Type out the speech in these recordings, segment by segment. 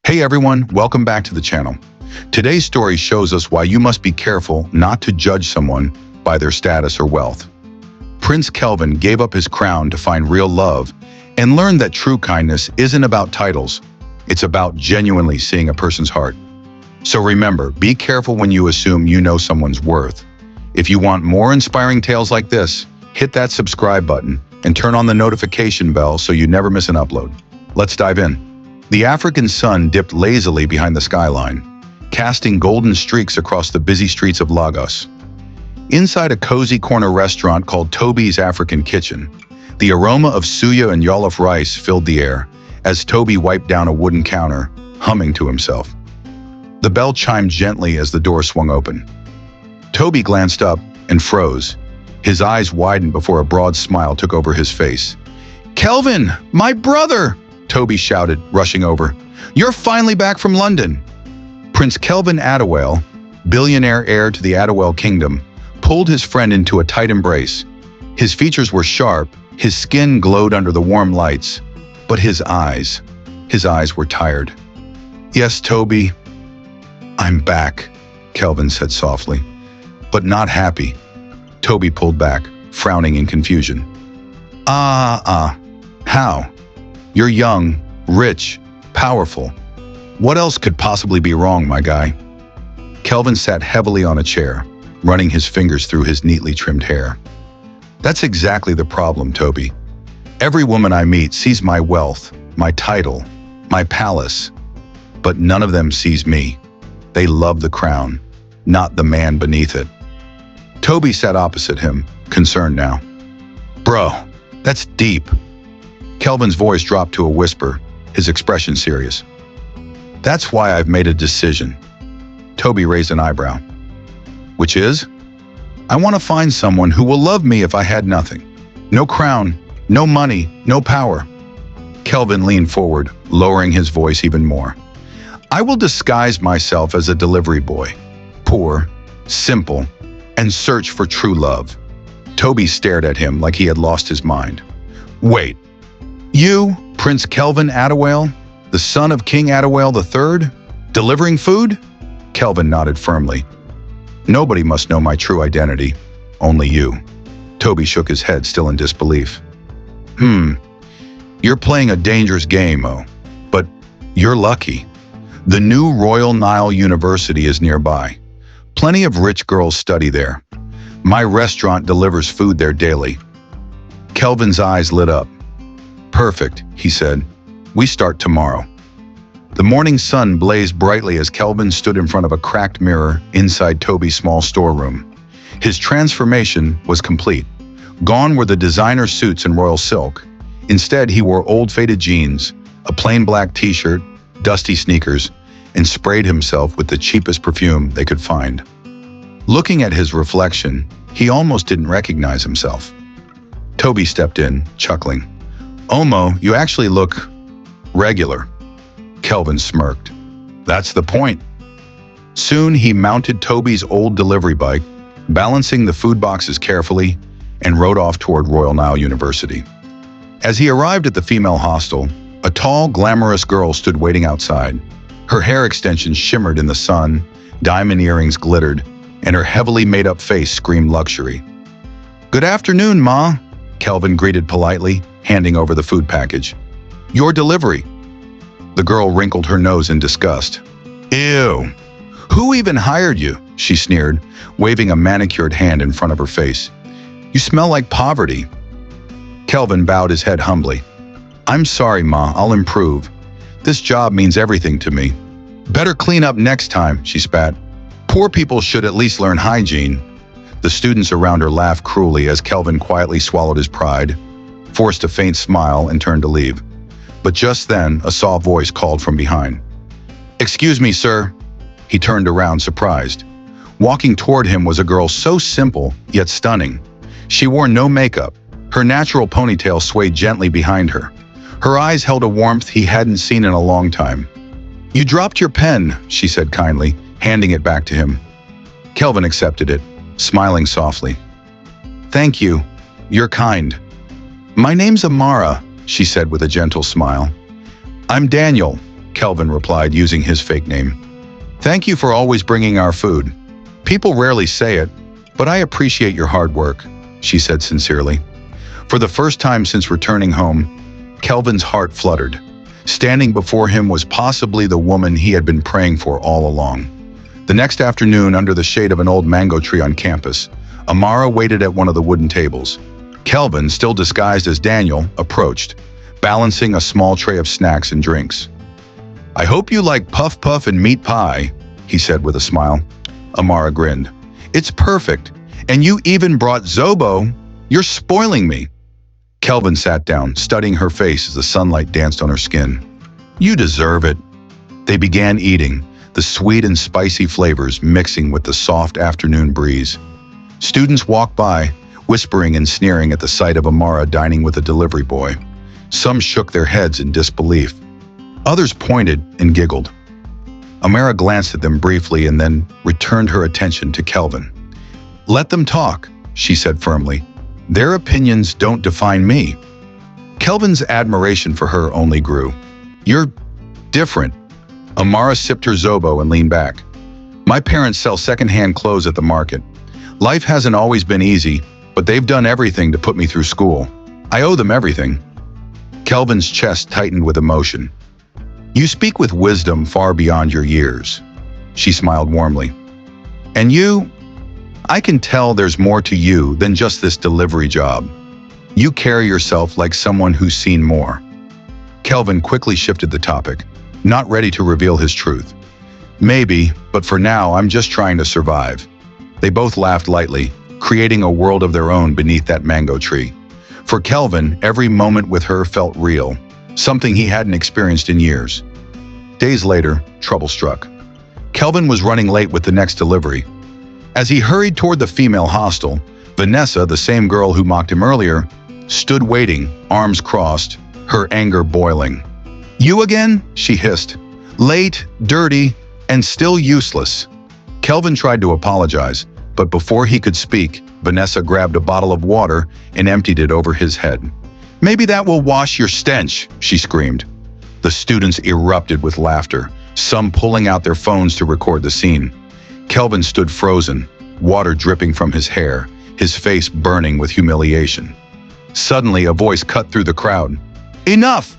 Hey everyone, welcome back to the channel. Today's story shows us why you must be careful not to judge someone by their status or wealth. Prince Kelvin gave up his crown to find real love and learned that true kindness isn't about titles. It's about genuinely seeing a person's heart. So remember, be careful when you assume you know someone's worth. If you want more inspiring tales like this, hit that subscribe button and turn on the notification bell so you never miss an upload. Let's dive in. The African sun dipped lazily behind the skyline, casting golden streaks across the busy streets of Lagos. Inside a cozy corner restaurant called Toby's African Kitchen, the aroma of suya and jollof rice filled the air as Toby wiped down a wooden counter, humming to himself. The bell chimed gently as the door swung open. Toby glanced up and froze. His eyes widened before a broad smile took over his face. "Kelvin, my brother!" Toby shouted, rushing over. "You're finally back from London." Prince Kelvin Adewale, billionaire heir to the Adewale kingdom, pulled his friend into a tight embrace. His features were sharp, his skin glowed under the warm lights, but his eyes were tired. "Yes, Toby, I'm back," Kelvin said softly, "but not happy." Toby pulled back, frowning in confusion. How? You're young, rich, powerful. What else could possibly be wrong, my guy?" Kelvin sat heavily on a chair, running his fingers through his neatly trimmed hair. "That's exactly the problem, Toby. Every woman I meet sees my wealth, my title, my palace, but none of them sees me. They love the crown, not the man beneath it." Toby sat opposite him, concerned now. "Bro, that's deep." Kelvin's voice dropped to a whisper, his expression serious. "That's why I've made a decision." Toby raised an eyebrow. "Which is? I want to find someone who will love me if I had nothing. No crown, no money, no power." Kelvin leaned forward, lowering his voice even more. "I will disguise myself as a delivery boy, poor, simple, and search for true love." Toby stared at him like he had lost his mind. "Wait, you, Prince Kelvin Adewale, the son of King Adewale III, delivering food?" Kelvin nodded firmly. "Nobody must know my true identity, only you." Toby shook his head, still in disbelief. You're playing a dangerous game, but you're lucky. The new Royal Nile University is nearby. Plenty of rich girls study there. My restaurant delivers food there daily." Kelvin's eyes lit up. "Perfect," he said. "We start tomorrow." The morning sun blazed brightly as Kelvin stood in front of a cracked mirror inside Toby's small storeroom. His transformation was complete. Gone were the designer suits and royal silk. Instead, he wore old faded jeans, a plain black t-shirt, dusty sneakers, and sprayed himself with the cheapest perfume they could find. Looking at his reflection, he almost didn't recognize himself. Toby stepped in, chuckling. "Omo, you actually look regular." Kelvin smirked. "That's the point." Soon he mounted Toby's old delivery bike, balancing the food boxes carefully, and rode off toward Royal Nile University. As he arrived at the female hostel, a tall, glamorous girl stood waiting outside. Her hair extensions shimmered in the sun, diamond earrings glittered, and her heavily made-up face screamed luxury. "Good afternoon, Ma," Kelvin greeted politely, handing over the food package. "Your delivery." The girl wrinkled her nose in disgust. "Ew. Who even hired you?" she sneered, waving a manicured hand in front of her face. "You smell like poverty." Kelvin bowed his head humbly. "I'm sorry, Ma, I'll improve. This job means everything to me." "Better clean up next time," she spat. "Poor people should at least learn hygiene." The students around her laughed cruelly as Kelvin quietly swallowed his pride, forced a faint smile, and turned to leave. But just then, a soft voice called from behind. "Excuse me, sir." He turned around, surprised. Walking toward him was a girl so simple, yet stunning. She wore no makeup. Her natural ponytail swayed gently behind her. Her eyes held a warmth he hadn't seen in a long time. "You dropped your pen," she said kindly, handing it back to him. Kelvin accepted it, smiling softly. "Thank you. You're kind." "My name's Amara," she said with a gentle smile. "I'm Daniel," Kelvin replied using his fake name. Thank you for always bringing our food. People rarely say it, but I appreciate your hard work, she said sincerely. For the first time since returning home, Kelvin's heart fluttered. Standing before him was possibly the woman he had been praying for all along. The next afternoon, under the shade of an old mango tree on campus, Amara waited at one of the wooden tables. Kelvin, still disguised as Daniel, approached, balancing a small tray of snacks and drinks. I hope you like puff puff and meat pie, he said with a smile. Amara grinned. It's perfect, and you even brought Zobo. You're spoiling me. Kelvin sat down, studying her face as the sunlight danced on her skin. You deserve it. They began eating, the sweet and spicy flavors mixing with the soft afternoon breeze. Students walked by, whispering and sneering at the sight of Amara dining with a delivery boy. Some shook their heads in disbelief. Others pointed and giggled. Amara glanced at them briefly and then returned her attention to Kelvin. Let them talk, she said firmly. Their opinions don't define me. Kelvin's admiration for her only grew. You're different. Amara sipped her Zobo and leaned back. My parents sell secondhand clothes at the market. Life hasn't always been easy, but they've done everything to put me through school. I owe them everything. Kelvin's chest tightened with emotion. You speak with wisdom far beyond your years. She smiled warmly. And you? I can tell there's more to you than just this delivery job. You carry yourself like someone who's seen more. Kelvin quickly shifted the topic, not ready to reveal his truth. Maybe, but for now I'm just trying to survive. They both laughed lightly, creating a world of their own beneath that mango tree. For Kelvin, every moment with her felt real, something he hadn't experienced in years. Days later, trouble struck. Kelvin was running late with the next delivery. As he hurried toward the female hostel, Vanessa, the same girl who mocked him earlier, stood waiting, arms crossed, her anger boiling. You again? She hissed. Late, dirty, and still useless. Kelvin tried to apologize, but before he could speak, Vanessa grabbed a bottle of water and emptied it over his head. Maybe that will wash your stench, she screamed. The students erupted with laughter, some pulling out their phones to record the scene. Kelvin stood frozen, water dripping from his hair, his face burning with humiliation. Suddenly, a voice cut through the crowd. Enough!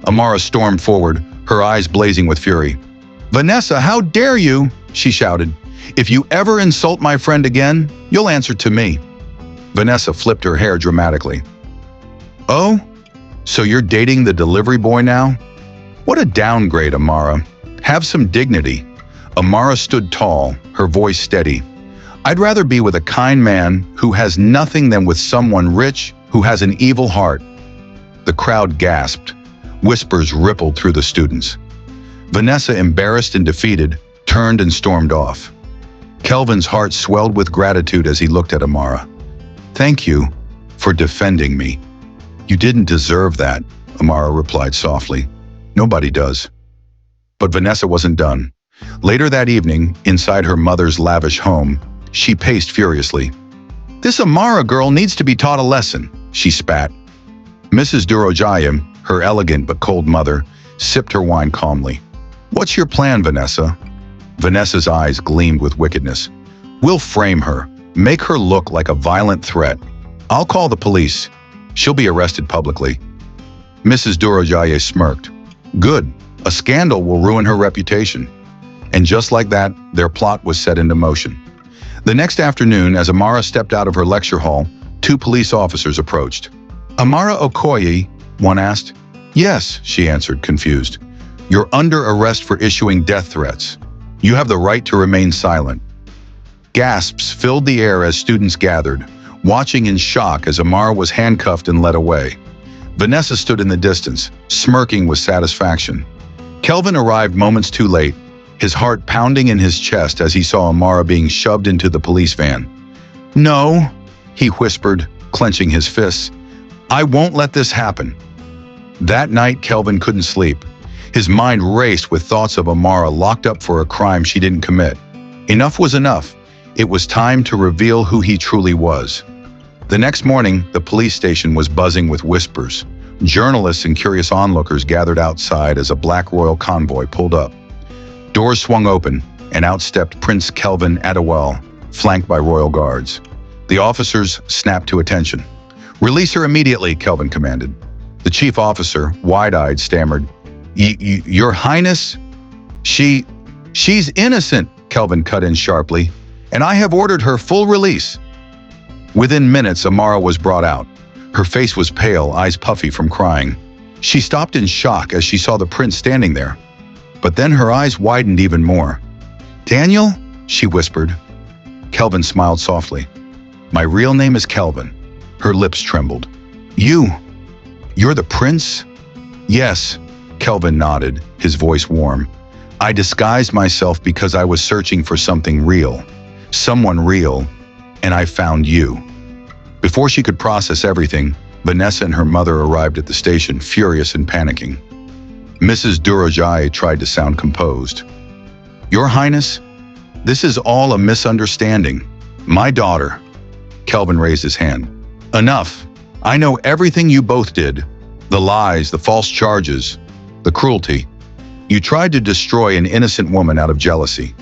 Amara stormed forward, her eyes blazing with fury. Vanessa, how dare you? She shouted. If you ever insult my friend again, you'll answer to me. Vanessa flipped her hair dramatically. Oh? So you're dating the delivery boy now? What a downgrade, Amara. Have some dignity. Amara stood tall, her voice steady. I'd rather be with a kind man who has nothing than with someone rich who has an evil heart. The crowd gasped. Whispers rippled through the students. Vanessa, embarrassed and defeated, turned and stormed off. Kelvin's heart swelled with gratitude as he looked at Amara. Thank you for defending me. You didn't deserve that, Amara replied softly. Nobody does. But Vanessa wasn't done. Later that evening, inside her mother's lavish home, she paced furiously. This Amara girl needs to be taught a lesson, she spat. Mrs. Durojaya, her elegant but cold mother, sipped her wine calmly. What's your plan, Vanessa? Vanessa's eyes gleamed with wickedness. We'll frame her, make her look like a violent threat. I'll call the police. She'll be arrested publicly. Mrs. Durojaya smirked. Good. A scandal will ruin her reputation. And just like that, their plot was set into motion. The next afternoon, as Amara stepped out of her lecture hall, two police officers approached. Amara Okoye, one asked. Yes, she answered, confused. You're under arrest for issuing death threats. You have the right to remain silent. Gasps filled the air as students gathered, watching in shock as Amara was handcuffed and led away. Vanessa stood in the distance, smirking with satisfaction. Kelvin arrived moments too late, his heart pounding in his chest as he saw Amara being shoved into the police van. No, he whispered, clenching his fists. I won't let this happen. That night, Kelvin couldn't sleep. His mind raced with thoughts of Amara locked up for a crime she didn't commit. Enough was enough. It was time to reveal who he truly was. The next morning, the police station was buzzing with whispers. Journalists and curious onlookers gathered outside as a black royal convoy pulled up. Doors swung open, and out stepped Prince Kelvin Adewale, flanked by royal guards. The officers snapped to attention. "Release her immediately," Kelvin commanded. The chief officer, wide-eyed, stammered, Your Highness? She's innocent," Kelvin cut in sharply, "and I have ordered her full release." Within minutes, Amara was brought out. Her face was pale, eyes puffy from crying. She stopped in shock as she saw the prince standing there. But then her eyes widened even more. "Daniel?" she whispered. Kelvin smiled softly. "My real name is Kelvin." Her lips trembled. You're the prince?" "Yes," Kelvin nodded, his voice warm. "I disguised myself because I was searching for something real. Someone real, and I found you." Before she could process everything, Vanessa and her mother arrived at the station, furious and panicking. Mrs. Durajai tried to sound composed. "Your Highness, this is all a misunderstanding. My daughter." Kelvin raised his hand. "Enough. I know everything you both did. The lies, the false charges, the cruelty. You tried to destroy an innocent woman out of jealousy."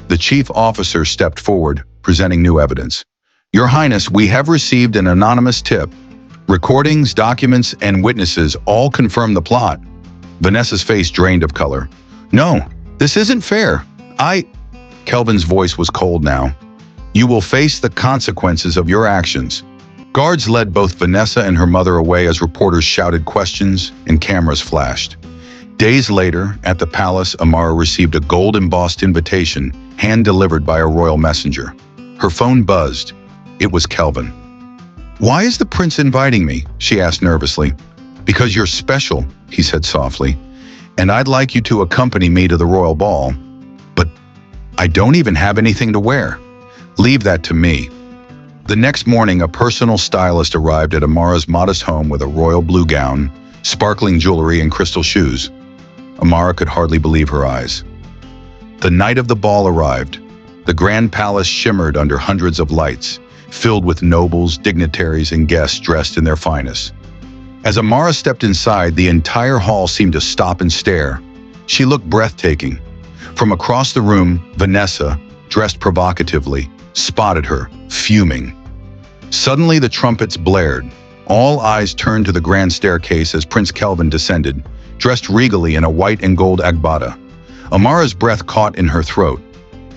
The chief officer stepped forward, presenting new evidence. "Your Highness, we have received an anonymous tip. Recordings, documents, and witnesses all confirm the plot." Vanessa's face drained of color. "No, this isn't fair. Kelvin's voice was cold now. "You will face the consequences of your actions." Guards led both Vanessa and her mother away as reporters shouted questions and cameras flashed. Days later, at the palace, Amara received a gold-embossed invitation, hand-delivered by a royal messenger. Her phone buzzed. It was Kelvin. "Why is the prince inviting me?" she asked nervously. "Because you're special," he said softly, "and I'd like you to accompany me to the royal ball. But I don't even have anything to wear. Leave that to me." The next morning, a personal stylist arrived at Amara's modest home with a royal blue gown, sparkling jewelry, and crystal shoes. Amara could hardly believe her eyes. The night of the ball arrived. The grand palace shimmered under hundreds of lights, filled with nobles, dignitaries, and guests dressed in their finest. As Amara stepped inside, the entire hall seemed to stop and stare. She looked breathtaking. From across the room, Vanessa, dressed provocatively, spotted her, fuming. Suddenly, the trumpets blared. All eyes turned to the grand staircase as Prince Kelvin descended, dressed regally in a white and gold agbada. Amara's breath caught in her throat.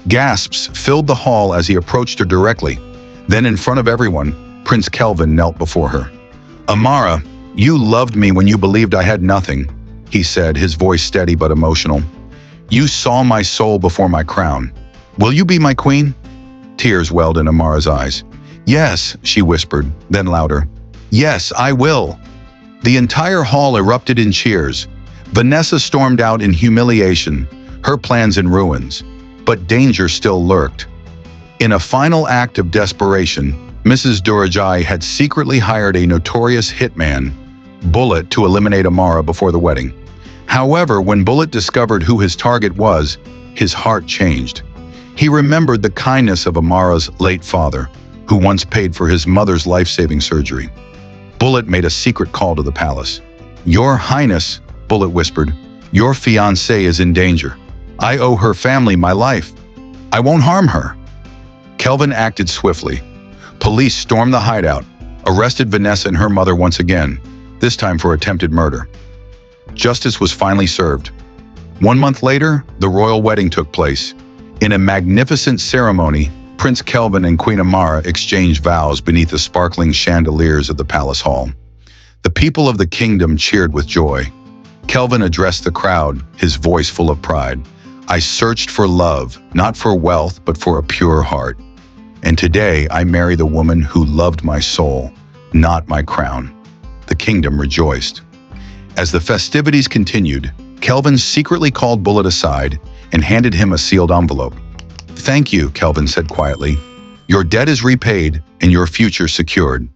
Gasps filled the hall as he approached her directly. Then, in front of everyone, Prince Kelvin knelt before her. "Amara, you loved me when you believed I had nothing," he said, his voice steady but emotional. "You saw my soul before my crown. Will you be my queen?" Tears welled in Amara's eyes. "Yes," she whispered, then louder. "Yes, I will." The entire hall erupted in cheers. Vanessa stormed out in humiliation, her plans in ruins. But danger still lurked. In a final act of desperation, Mrs. Durajai had secretly hired a notorious hitman, Bullet, to eliminate Amara before the wedding. However, when Bullet discovered who his target was, his heart changed. He remembered the kindness of Amara's late father, who once paid for his mother's life-saving surgery. Bullet made a secret call to the palace. "Your Highness," Bullet whispered, "your fiancée is in danger. I owe her family my life. I won't harm her." Kelvin acted swiftly. Police stormed the hideout, arrested Vanessa and her mother once again, this time for attempted murder. Justice was finally served. 1 month later, the royal wedding took place. In a magnificent ceremony, Prince Kelvin and Queen Amara exchanged vows beneath the sparkling chandeliers of the palace hall. The people of the kingdom cheered with joy. Kelvin addressed the crowd, his voice full of pride. "I searched for love, not for wealth, but for a pure heart. And today I marry the woman who loved my soul, not my crown." The kingdom rejoiced. As the festivities continued, Kelvin secretly called Bullet aside and handed him a sealed envelope. "Thank you," Kelvin said quietly. "Your debt is repaid and your future secured."